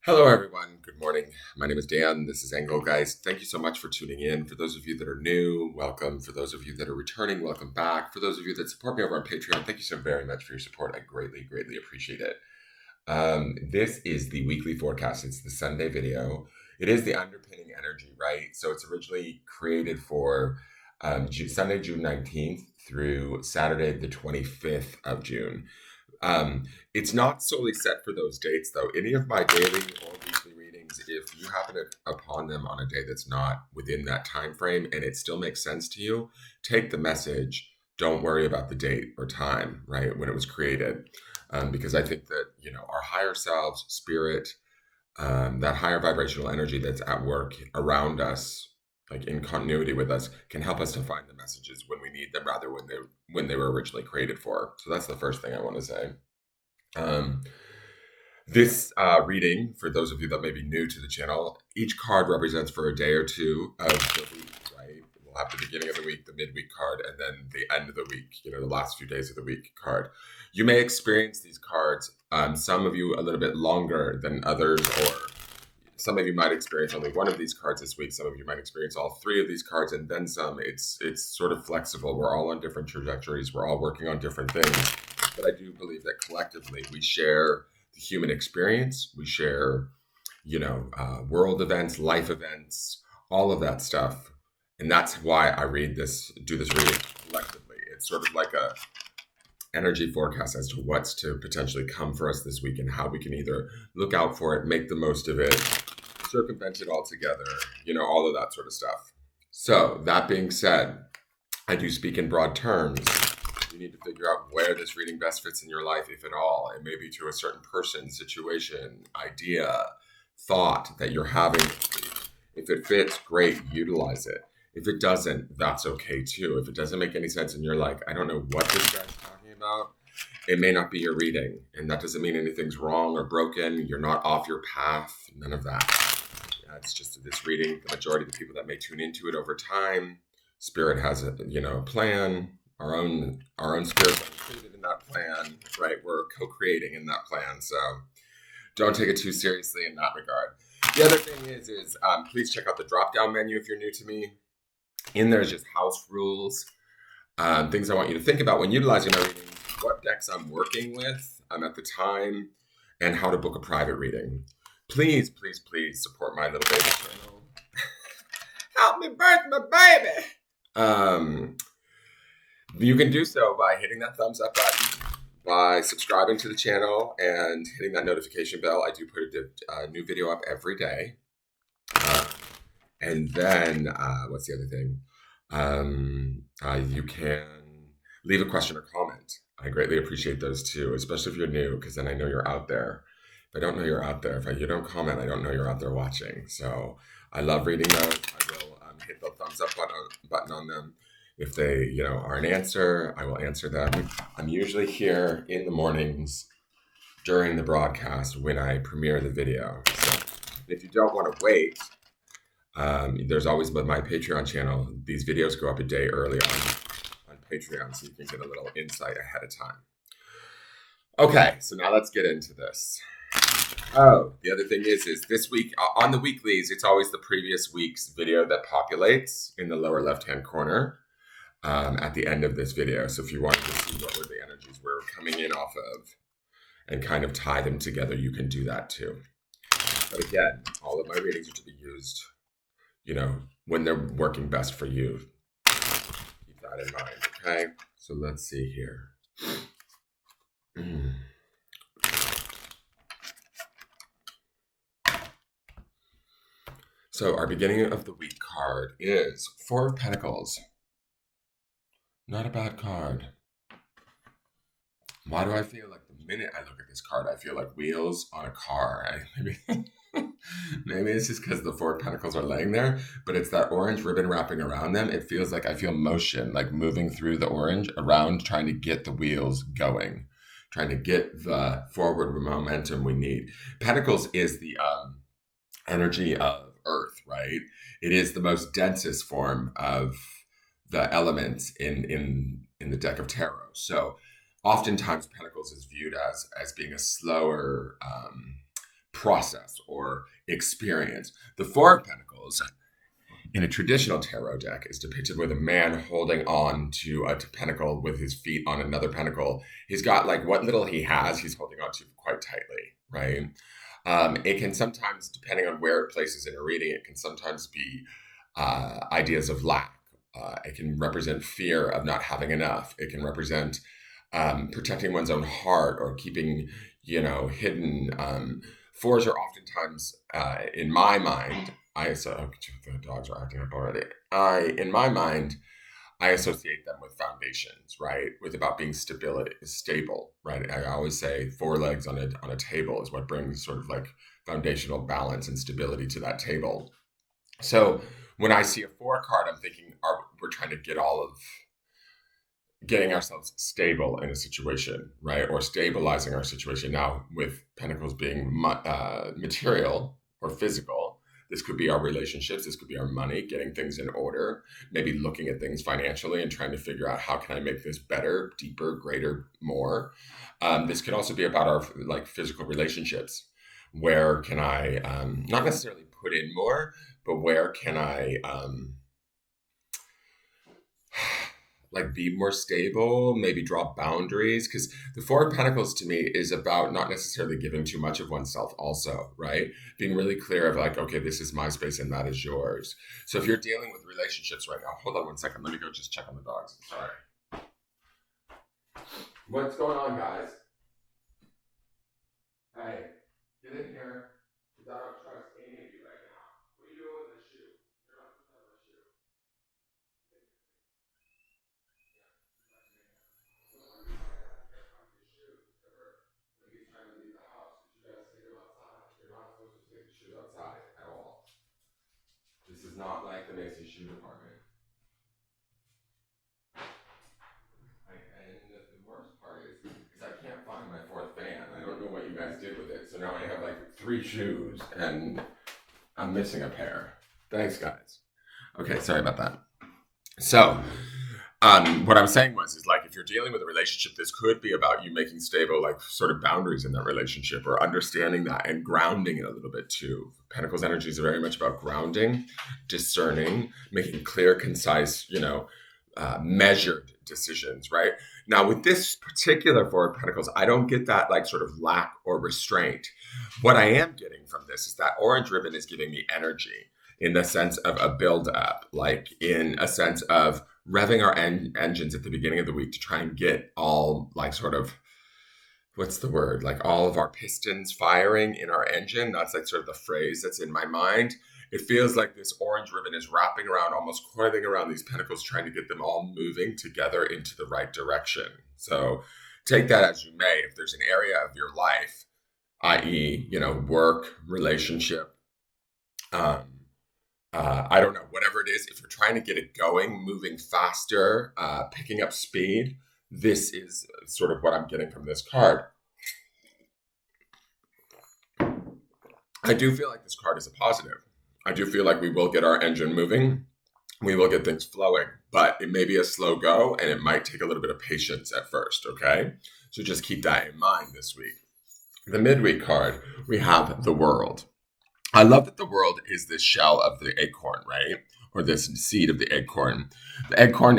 Hello, everyone. Good morning. My name is Dan. This is Engelgeist. Thank you so much for tuning in. For those of you that are new, welcome. For those of you that are returning, welcome back. For those of you that support me over on Patreon, thank you so very much for your support. I greatly, greatly appreciate it. This is the weekly forecast. It's the Sunday video. It is the underpinning energy, right? So it's originally created for Sunday, June 19th through Saturday, the 25th of June. It's not solely set for those dates, though. Any of my daily or weekly readings, if you happen upon them on a day that's not within that time frame and it still makes sense to you, take the message. Don't worry about the date or time, right, when it was created. Because I think that, our higher selves, spirit, that higher vibrational energy that's at work around us, like in continuity with us, can help us to find the messages when we need them rather when they were originally created for. So that's the first thing I want to say. This reading, for those of you that may be new to the channel, each card represents for a day or two of the week, right? We'll have the beginning of the week, the midweek card, and then the end of the week, the last few days of the week card. You may experience these cards, some of you a little bit longer than others, or some of you might experience only one of these cards this week. Some of you might experience all three of these cards and then some. It's sort of flexible. We're all on different trajectories. We're all working on different things. But I do believe that collectively we share the human experience. We share, world events, life events, all of that stuff. And that's why I do this reading collectively. It's sort of like a energy forecast as to what's to potentially come for us this week and how we can either look out for it, make the most of it, circumvent it altogether, all of that sort of stuff. So that being said, I do speak in broad terms. You need to figure out where this reading best fits in your life, if at all. It may be to a certain person, situation, idea, thought that you're having. If it fits, great, utilize it. If it doesn't, that's okay too. If it doesn't make any sense and you're like, I don't know what this guy's talking about, it may not be your reading. And that doesn't mean anything's wrong or broken. You're not off your path. None of that. It's just this reading. The majority of the people that may tune into it over time, Spirit has a plan. Our own spirits are included in that plan, right? We're co-creating in that plan. So don't take it too seriously in that regard. The other thing is please check out the drop-down menu if you're new to me. In there's just house rules, things I want you to think about when utilizing my readings, what decks I'm working with at the time, and how to book a private reading. Please, please, please support my little baby channel. Help me birth my baby. You can do so by hitting that thumbs up button, by subscribing to the channel, and hitting that notification bell. I do put a new video up every day. And then, what's the other thing? You can leave a question or comment. I greatly appreciate those too, especially if you're new, because then I know you're out there. If I don't know you're out there, if you don't comment, I don't know you're out there watching. So I love reading those. I will hit the thumbs up button on them. If they, are an answer, I will answer them. I'm usually here in the mornings during the broadcast when I premiere the video. So if you don't want to wait, there's always my Patreon channel. These videos go up a day early on Patreon, so you can get a little insight ahead of time. Okay, so now let's get into this. Oh, the other thing is this week on the weeklies, it's always the previous week's video that populates in the lower left-hand corner at the end of this video. So if you wanted to see what were the energies we're coming in off of and kind of tie them together, you can do that too. But again, all of my readings are to be used when they're working best for you. Keep that in mind, okay? So let's see here. So our beginning of the week card is Four of Pentacles. Not a bad card. Why do I feel like the minute I look at this card, I feel like wheels on a car? Maybe it's just because the Four of Pentacles are laying there, but it's that orange ribbon wrapping around them. It feels like I feel motion, like moving through the orange around, trying to get the wheels going, trying to get the forward momentum we need. Pentacles is the energy of Earth, right? It is the most densest form of the elements in the deck of tarot. So oftentimes Pentacles is viewed as being a slower process or experience. The Four of Pentacles in a traditional tarot deck is depicted with a man holding on to a pentacle with his feet on another pentacle. He's got like what little he has, he's holding on to quite tightly, right? It can sometimes, depending on where it places in a reading, it can sometimes be ideas of lack. It can represent fear of not having enough. It can represent protecting one's own heart or keeping, hidden. Fours are oftentimes, in my mind, the dogs are acting up already. In my mind, I associate them with foundations, right? With about being stable, right? I always say 4 legs on a table is what brings sort of like foundational balance and stability to that table. So when I see a 4 card, I'm thinking we're trying to getting ourselves stable in a situation, right? Or stabilizing our situation. Now, with pentacles being material or physical, this could be our relationships. This could be our money, getting things in order, maybe looking at things financially and trying to figure out how can I make this better, deeper, greater, more. This could also be about our physical relationships. Where can I not necessarily put in more, but where can I be more stable, maybe draw boundaries? Because the Four of Pentacles to me is about not necessarily giving too much of oneself also, right? Being really clear of okay, this is my space and that is yours. So if you're dealing with relationships right now, hold on 1 second. Let me go just check on the dogs. Sorry. What's going on, guys? Hey, get in here. I don't trust any of you right now. What are you doing with the shoe? You're not putting on the shoe. Outside at all. This is not like the Macy's shoe department. And the worst part is I can't find my 4th fan. I don't know what you guys did with it. So now I have 3 shoes and I'm missing a pair. Thanks, guys. Okay, sorry about that. So, what I'm saying is if you're dealing with a relationship, this could be about you making stable, sort of boundaries in that relationship or understanding that and grounding it a little bit too. Pentacles energies are very much about grounding, discerning, making clear, concise, measured decisions, right? Now, with this particular Four of Pentacles, I don't get that sort of lack or restraint. What I am getting from this is that orange ribbon is giving me energy in the sense of a build up, in a sense of revving our engines at the beginning of the week to try and get all what's the word? All of our pistons firing in our engine. That's sort of the phrase that's in my mind. It feels like this orange ribbon is wrapping around, almost coiling around these pentacles, trying to get them all moving together into the right direction. So take that as you may. If there's an area of your life, i.e., work, relationship, I don't know, whatever it is, if you're trying to get it going, moving faster, picking up speed, this is sort of what I'm getting from this card. I do feel like this card is a positive. I do feel like we will get our engine moving. We will get things flowing, but it may be a slow go and it might take a little bit of patience at first, okay? So just keep that in mind this week. The midweek card, we have the World. I love that the World is this shell of the acorn, right? Or this seed of the acorn. The acorn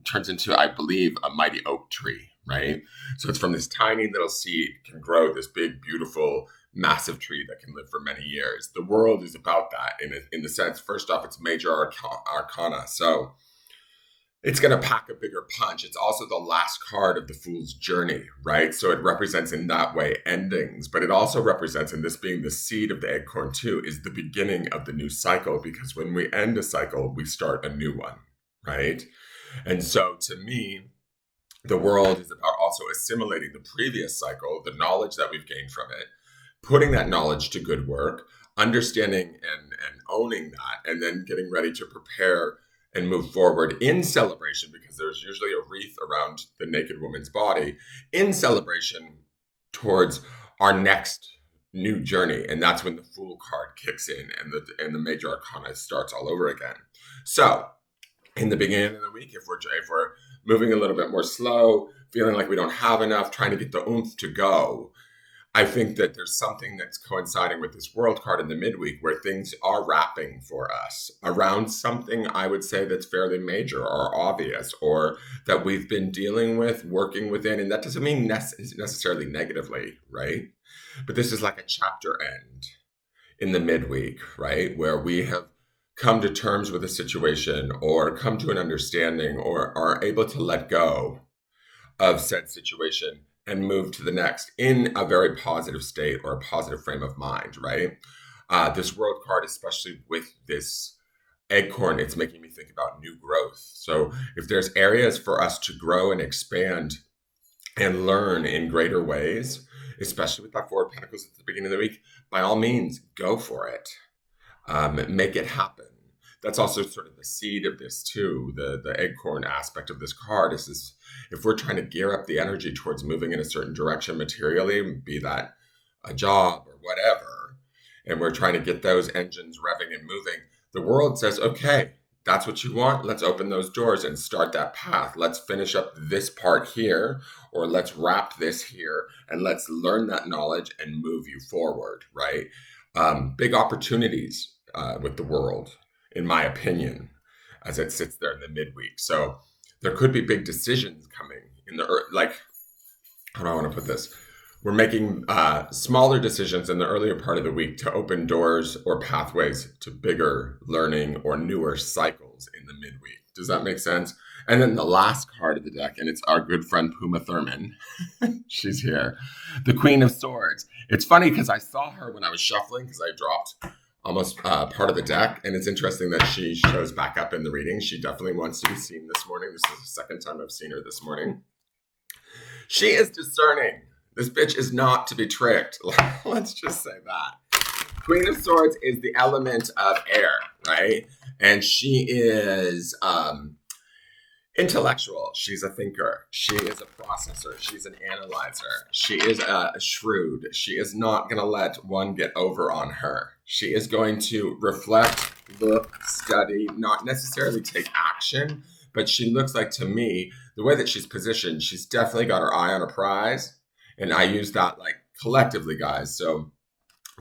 turns into, I believe, a mighty oak tree, right? So it's from this tiny little seed can grow this big, beautiful, massive tree that can live for many years. The World is about that in the sense, first off, it's major arcana. So it's going to pack a bigger punch. It's also the last card of the Fool's Journey, right? So it represents in that way endings, but it also represents, and this being the seed of the acorn too, is the beginning of the new cycle, because when we end a cycle, we start a new one, right? And so to me, the World is about also assimilating the previous cycle, the knowledge that we've gained from it, putting that knowledge to good work, understanding and owning that, and then getting ready to prepare and move forward in celebration, because there's usually a wreath around the naked woman's body, in celebration towards our next new journey. And that's when the Fool card kicks in and the major arcana starts all over again. So in the beginning of the week, if we're moving a little bit more slow, feeling like we don't have enough, trying to get the oomph to go, I think that there's something that's coinciding with this world card in the midweek where things are wrapping for us around something I would say that's fairly major or obvious or that we've been dealing with, working within. And that doesn't mean necessarily negatively, right? But this is like a chapter end in the midweek, right? Where we have come to terms with a situation or come to an understanding or are able to let go of said situation and move to the next in a very positive state or a positive frame of mind, right? This world card, especially with this acorn, it's making me think about new growth. So if there's areas for us to grow and expand and learn in greater ways, especially with that Four of Pentacles at the beginning of the week, by all means, go for it. Make it happen. That's also sort of the seed of this too. The acorn aspect of this card is this: if we're trying to gear up the energy towards moving in a certain direction materially, be that a job or whatever, and we're trying to get those engines revving and moving, the world says, okay, that's what you want. Let's open those doors and start that path. Let's finish up this part here, or let's wrap this here, and let's learn that knowledge and move you forward, right? Big opportunities with the world, in my opinion, as it sits there in the midweek. So there could be big decisions coming in the, like, how do I want to put this? We're making smaller decisions in the earlier part of the week to open doors or pathways to bigger learning or newer cycles in the midweek. Does that make sense? And then the last card of the deck, and it's our good friend Puma Thurman. She's here. The Queen of Swords. It's funny because I saw her when I was shuffling because I dropped almost part of the deck. And it's interesting that she shows back up in the reading. She definitely wants to be seen this morning. This is the second time I've seen her this morning. She is discerning. This bitch is not to be tricked. Let's just say that. Queen of Swords is the element of air, right? And she is intellectual. She's a thinker. She is a processor. She's an analyzer. She is shrewd. She is not going to let one get over on her. She is going to reflect, look, study, not necessarily take action, but she looks like, to me, the way that she's positioned, she's definitely got her eye on a prize. And I use that like collectively, guys. So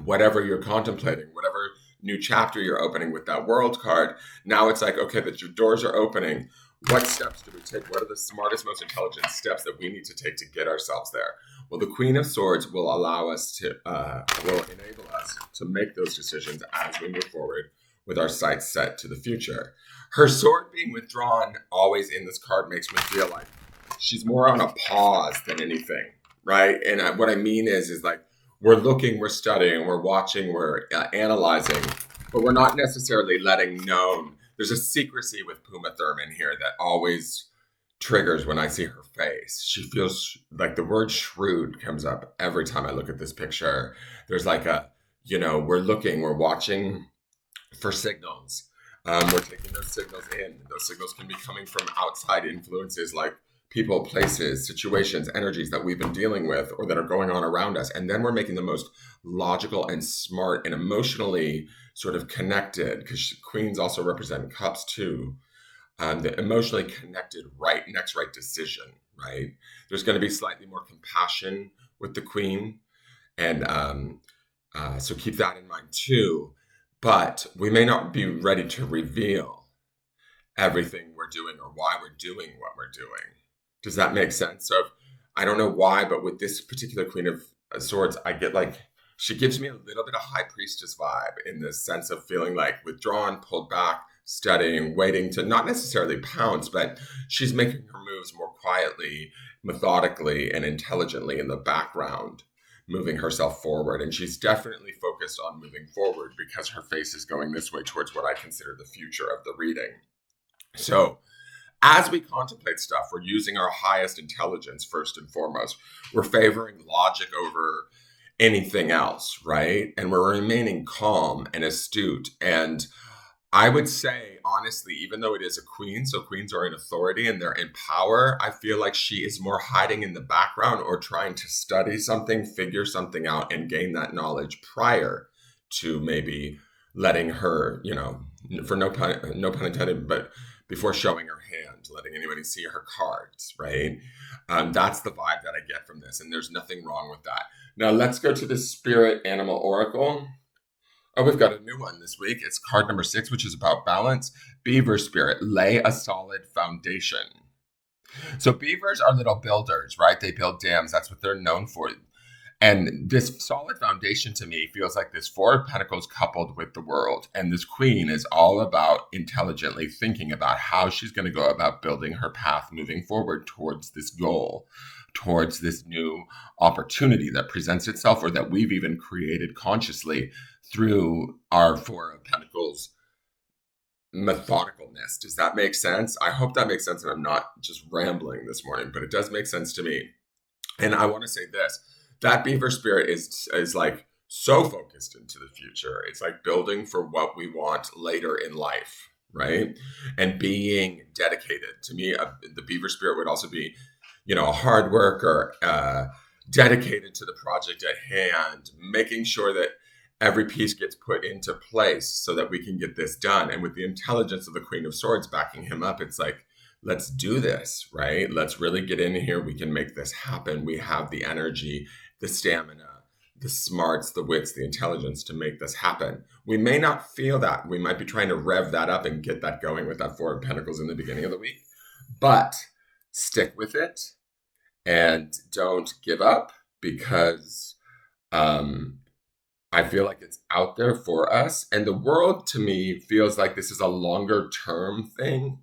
whatever you're contemplating, whatever new chapter you're opening with that world card, now it's like, okay, that your doors are opening. What steps do we take? What are the smartest, most intelligent steps that we need to take to get ourselves there? Well, the Queen of Swords will allow us to, will enable us to make those decisions as we move forward with our sights set to the future. Her sword being withdrawn always in this card makes me feel like she's more on a pause than anything, right? And what I mean is like, we're looking, we're studying, we're watching, we're analyzing, but we're not necessarily letting known. There's a secrecy with Puma Thurman here that always triggers when I see her face. She feels like the word shrewd comes up every time I look at this picture. There's like a, we're looking, we're watching for signals. We're taking those signals in. Those signals can be coming from outside influences like people, places, situations, energies that we've been dealing with or that are going on around us. And then we're making the most logical and smart and emotionally sort of connected, because queens also represent cups too. The emotionally connected next right decision, right? There's going to be slightly more compassion with the queen. And so keep that in mind too. But we may not be ready to reveal everything we're doing or why we're doing what we're doing. Does that make sense? So I don't know why, but with this particular Queen of Swords, I get like, she gives me a little bit of High Priestess vibe in the sense of feeling like withdrawn, pulled back, studying, waiting to not necessarily pounce, but she's making her moves more quietly, methodically, and intelligently in the background, moving herself forward. And she's definitely focused on moving forward because her face is going this way towards what I consider the future of the reading. So as we contemplate stuff, we're using our highest intelligence first and foremost. We're favoring logic over anything else, right? And we're remaining calm and astute. And I would say, honestly, even though it is a queen, so queens are in authority and they're in power, I feel like she is more hiding in the background or trying to study something, figure something out, and gain that knowledge prior to maybe letting her, for no pun intended, but before showing her hand, letting anybody see her cards, right? That's the vibe that I get from this. And there's nothing wrong with that. Now let's go to the Spirit Animal Oracle. Oh, we've got a new one this week. It's card number 6, which is about balance. Beaver Spirit, lay a solid foundation. So beavers are little builders, right? They build dams. That's what they're known for. And this solid foundation to me feels like this 4 of Pentacles coupled with the world. And this queen is all about intelligently thinking about how she's going to go about building her path moving forward towards this goal, towards this new opportunity that presents itself, or that we've even created consciously through our 4 of Pentacles methodicalness. Does that make sense? I hope that makes sense and I'm not just rambling this morning, but it does make sense to me. And I want to say this, that beaver spirit is like so focused into the future. It's like building for what we want later in life, right? And being dedicated. To me, the beaver spirit would also be, a hard worker, dedicated to the project at hand, making sure that every piece gets put into place so that we can get this done. And with the intelligence of the Queen of Swords backing him up, it's like, let's do this, right? Let's really get in here. We can make this happen. We have the energy, the stamina, the smarts, the wits, the intelligence to make this happen. We may not feel that. We might be trying to rev that up and get that going with that 4 of Pentacles in the beginning of the week. But stick with it and don't give up, because I feel like it's out there for us. And the world, to me, feels like this is a longer term thing.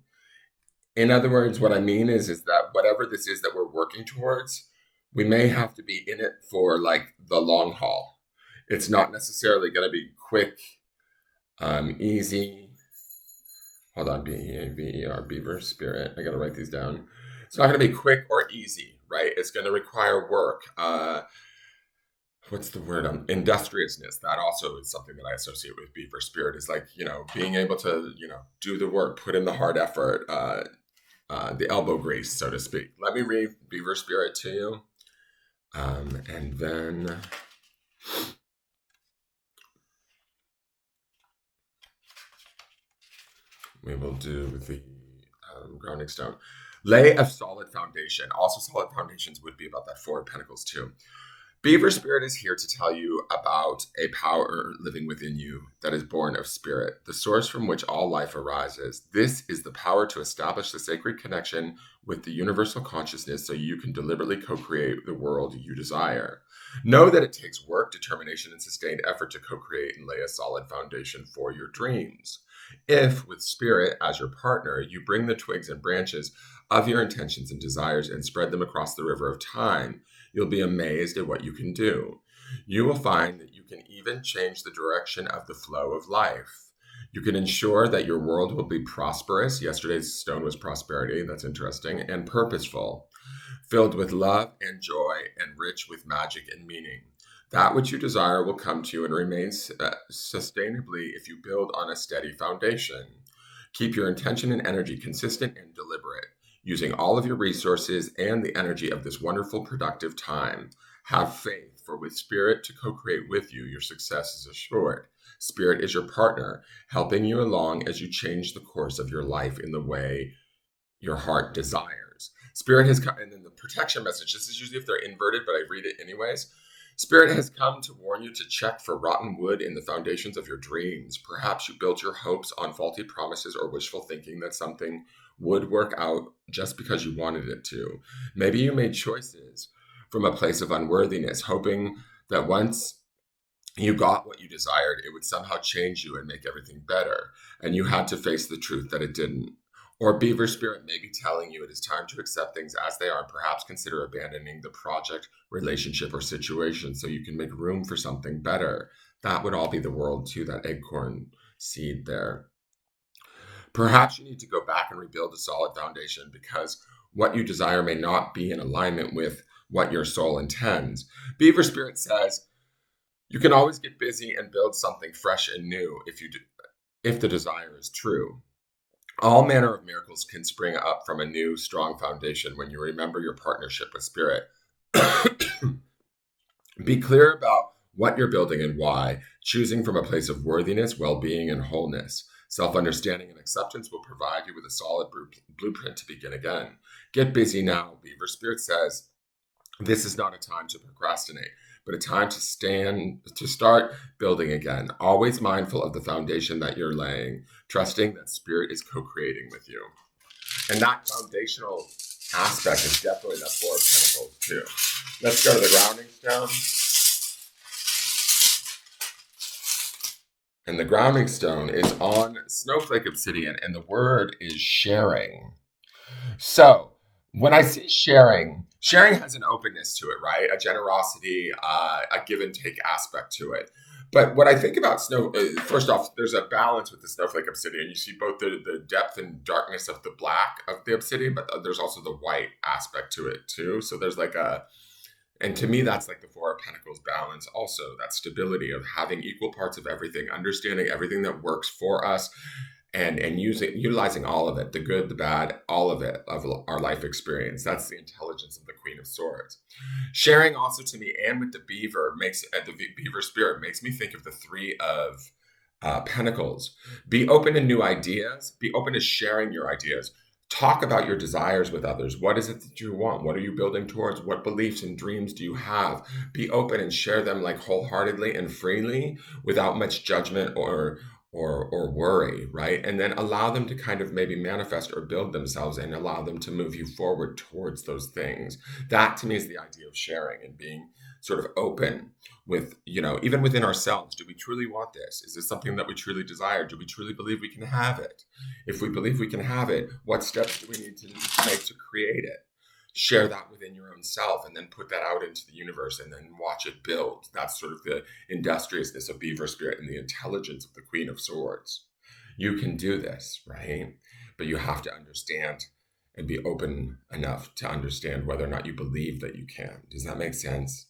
In other words, what I mean is that whatever this is that we're working towards, we may have to be in it for like the long haul. It's not necessarily going to be quick, easy. Hold on, B-E-A-V-E-R, Beaver Spirit. I got to write these down. It's not going to be quick or easy, right? It's going to require work. What's the word? Industriousness. That also is something that I associate with Beaver Spirit, is like, being able to, do the work, put in the hard effort, the elbow grease, so to speak. Let me read Beaver Spirit to you. And then we will do the grounding stone. Lay a solid foundation. Also, solid foundations would be about that 4 of Pentacles too. Beaver Spirit is here to tell you about a power living within you that is born of spirit, the source from which all life arises. This is the power to establish the sacred connection with the universal consciousness so you can deliberately co-create the world you desire. Know that it takes work, determination, and sustained effort to co-create and lay a solid foundation for your dreams. If, with spirit as your partner, you bring the twigs and branches of your intentions and desires and spread them across the river of time, you'll be amazed at what you can do. You will find that you can even change the direction of the flow of life. You can ensure that your world will be prosperous. Yesterday's stone was prosperity. That's interesting. And purposeful, filled with love and joy and rich with magic and meaning. That which you desire will come to you and remain sustainably if you build on a steady foundation. Keep your intention and energy consistent and deliberate, using all of your resources and the energy of this wonderful, productive time. Have faith, for with spirit to co-create with you, your success is assured. Spirit is your partner, helping you along as you change the course of your life in the way your heart desires. Spirit has come, and then the protection message, this is usually if they're inverted, but I read it anyways. Spirit has come to warn you to check for rotten wood in the foundations of your dreams. Perhaps you built your hopes on faulty promises or wishful thinking that something would work out just because you wanted it to. Maybe you made choices from a place of unworthiness, hoping that once you got what you desired, it would somehow change you and make everything better. And you had to face the truth that it didn't. Or Beaver Spirit may be telling you it is time to accept things as they are and perhaps consider abandoning the project, relationship, or situation so you can make room for something better. That would all be the world too, that acorn seed there. Perhaps you need to go back and rebuild a solid foundation because what you desire may not be in alignment with what your soul intends. Beaver Spirit says you can always get busy and build something fresh and new if the desire is true. All manner of miracles can spring up from a new, strong foundation when you remember your partnership with spirit. Be clear about what you're building and why, choosing from a place of worthiness, well-being, and wholeness. Self-understanding and acceptance will provide you with a solid blueprint to begin again. Get busy now, Beaver Spirit says. This is not a time to procrastinate. but a time to start building again. Always mindful of the foundation that you're laying, trusting that spirit is co-creating with you. And that foundational aspect is definitely that Four of Pentacles too. Let's go to the grounding stone. And the grounding stone is on Snowflake Obsidian, and the word is sharing. So when I say sharing has an openness to it, right? A generosity, a give and take aspect to it. But when I think about first off, there's a balance with the Snowflake Obsidian. You see both the depth and darkness of the black of the obsidian, but there's also the white aspect to it too. So there's and to me, that's like the Four of Pentacles balance also, that stability of having equal parts of everything, understanding everything that works for us, and utilizing all of it, the good, the bad, all of it, of our life experience. That's the intelligence of the Queen of Swords. Sharing also to me, and with the beaver, the beaver spirit makes me think of the Three of Pentacles. Be open to new ideas. Be open to sharing your ideas. Talk about your desires with others. What is it that you want? What are you building towards? What beliefs and dreams do you have? Be open and share them like wholeheartedly and freely without much judgment or worry, right? And then allow them to kind of maybe manifest or build themselves, and allow them to move you forward towards those things. That to me is the idea of sharing and being sort of open with, even within ourselves. Do we truly want this? Is this something that we truly desire? Do we truly believe we can have it? If we believe we can have it, what steps do we need to make to create it? Share that within your own self, and then put that out into the universe, and then watch it build. That's sort of the industriousness of beaver spirit and the intelligence of the Queen of Swords. You can do this, right? But you have to understand and be open enough to understand whether or not you believe that you can. Does that make sense?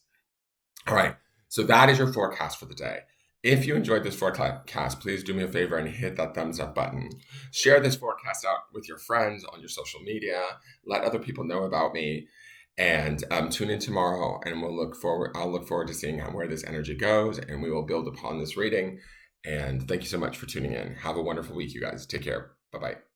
All right. So that is your forecast for the day. If you enjoyed this forecast, please do me a favor and hit that thumbs up button. Share this forecast out with your friends on your social media. Let other people know about me. And tune in tomorrow, and I'll look forward to seeing where this energy goes, and we will build upon this reading. And thank you so much for tuning in. Have a wonderful week, you guys. Take care. Bye-bye.